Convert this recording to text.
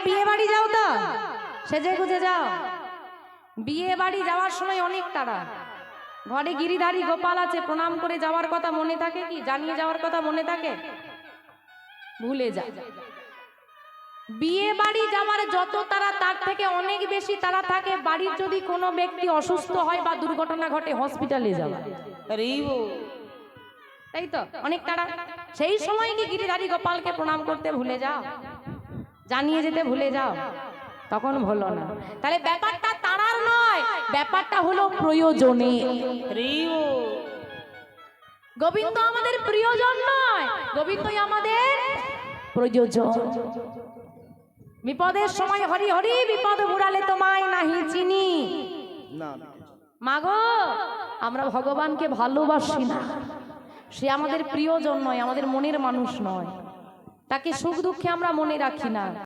বিয়ে বাড়ি যাও তো সেজে গুজে যাও। বিয়ে বাড়ি যাওয়ার সময় অনেক তারা, ঘরে গিরিধারী গোপাল আছে, প্রণাম করে যাওয়ার কথা মনে থাকে কি? জানিয়ে যাওয়ার কথা মনে থাকে? ভুলে যা। বিয়ে বাড়ি যাওয়ার যত তারা, তার থেকে অনেক বেশি তারা থাকে বাড়ির যদি কোনো ব্যক্তি অসুস্থ হয় বা দুর্ঘটনা ঘটে হসপিটালে যাওয়া। তাই তো অনেক তারা। সেই সময় কি গিরিধারী গোপালকে প্রণাম করতে ভুলে যাও, জানিয়ে যেতে ভুলে যাও? তখন হলো না। তাহলে ব্যাপারটা তারার নয়, ব্যাপারটা হলো প্রয়োজনে। গোবিন্দ আমাদের প্রিয়জন নয়, গোবিন্দই আমাদের প্রয়োজন। বিপদের সময় হরি হরি, বিপদ বুড়ালে তোমায় নাহি চিনি। মাগো, আমরা ভগবানকে ভালোবাসি না, সে আমাদের প্রিয়জন নয়, আমাদের মনের মানুষ নয়, তাকে সুখ দুঃখে আমরা মনে রাখি না।